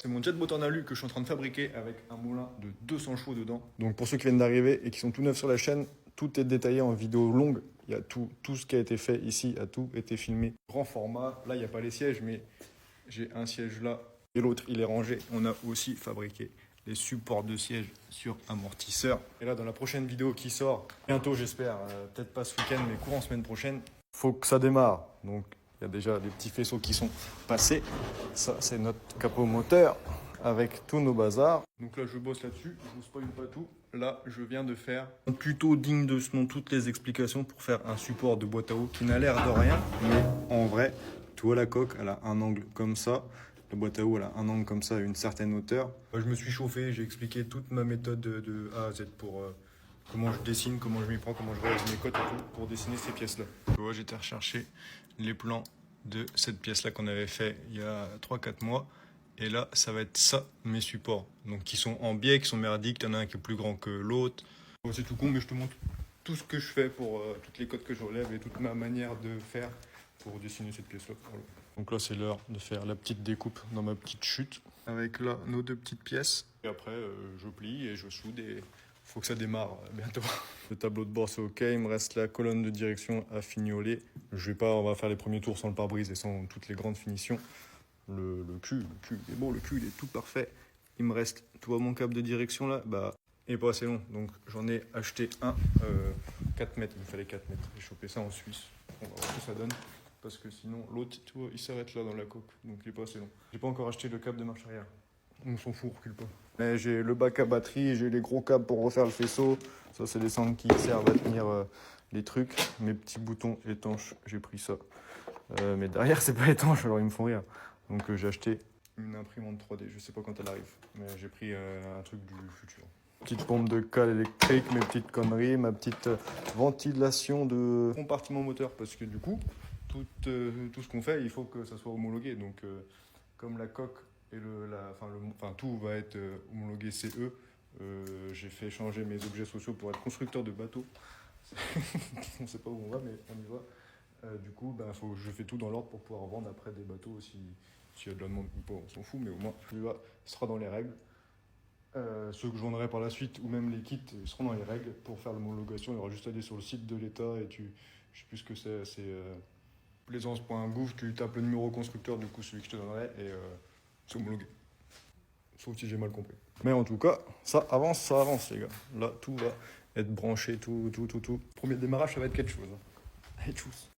c'est mon jet boat en alu que je suis en train de fabriquer avec un moulin de 200 chevaux dedans. Donc pour ceux qui viennent d'arriver et qui sont tout neufs sur la chaîne, tout est détaillé en vidéo longue. Il y a tout ce qui a été fait ici, a tout été filmé. Grand format, là il n'y a pas les sièges, mais j'ai un siège là et l'autre il est rangé. On a aussi fabriqué les supports de siège sur amortisseur. Et là dans la prochaine vidéo qui sort, bientôt j'espère, peut-être pas ce week-end mais courant semaine prochaine, faut que ça démarre. Donc il y a déjà des petits faisceaux qui sont passés. Ça c'est notre capot moteur avec tous nos bazars. Donc là je bosse là-dessus, je vous spoil pas tout. Là je viens de faire un tuto digne de ce nom, toutes les explications pour faire un support de boîte à eau qui n'a l'air de rien, mais en vrai, tu vois la coque, elle a un angle comme ça. La boîte à eau, elle a un angle comme ça, à une certaine hauteur. Je me suis chauffé, j'ai expliqué toute ma méthode de A à Z pour comment je dessine, comment je m'y prends, comment je réalise mes cotes et tout pour dessiner ces pièces-là. J'étais rechercher les plans de cette pièce-là qu'on avait fait il y a 3-4 mois. Et là, ça va être ça, mes supports. Donc, qui sont en biais, qui sont merdiques. Il y en a un qui est plus grand que l'autre. C'est tout con, mais je te montre tout ce que je fais pour toutes les cotes que je relève et toute ma manière de faire pour dessiner cette pièce-là. Donc là, c'est l'heure de faire la petite découpe dans ma petite chute. Avec là, nos deux petites pièces. Et après, je plie et je soude et faut que ça démarre bientôt. Le tableau de bord, c'est OK. Il me reste la colonne de direction à fignoler. On va faire les premiers tours sans le pare-brise et sans toutes les grandes finitions. Le cul, il est beau, le cul, il est tout parfait. Il me reste, tu vois mon câble de direction là, bah, il est pas assez long. Donc j'en ai acheté un 4 mètres, il me fallait 4 mètres. J'ai chopé ça en Suisse. On va voir ce que ça donne. Parce que sinon, l'autre, tu vois, il s'arrête là dans la coque. Donc il est pas assez long. J'ai pas encore acheté le câble de marche arrière. On s'en fout, on recule pas. Mais j'ai le bac à batterie, j'ai les gros câbles pour refaire le faisceau. Ça, c'est des sangles qui servent à tenir les trucs. Mes petits boutons étanches, j'ai pris ça. Mais derrière, c'est pas étanche, alors ils me font rire. Donc j'ai acheté une imprimante 3D, je sais pas quand elle arrive, mais j'ai pris un truc du futur. Petite pompe de cale électrique, mes petites conneries, ma petite ventilation de compartiment moteur, parce que du coup, tout ce qu'on fait, il faut que ça soit homologué. Donc comme la coque et tout va être homologué CE, j'ai fait changer mes objets sociaux pour être constructeur de bateaux. On sait pas où on va, mais on y va. Du coup, je fais tout dans l'ordre pour pouvoir vendre après des bateaux s'il y a de la demande ou pas, on s'en fout, mais au moins, ce sera dans les règles. Ceux que je vendrai par la suite, ou même les kits, seront dans les règles. Pour faire l'homologation, il y aura juste à aller sur le site de l'État et je sais plus ce que c'est plaisance.gouv, tu tapes le numéro constructeur, du coup celui que je te donnerai, et c'est homologué. Sauf si j'ai mal compris. Mais en tout cas, ça avance les gars. Là, tout va être branché, tout. Premier démarrage, ça va être quelque chose. Allez, tchuss.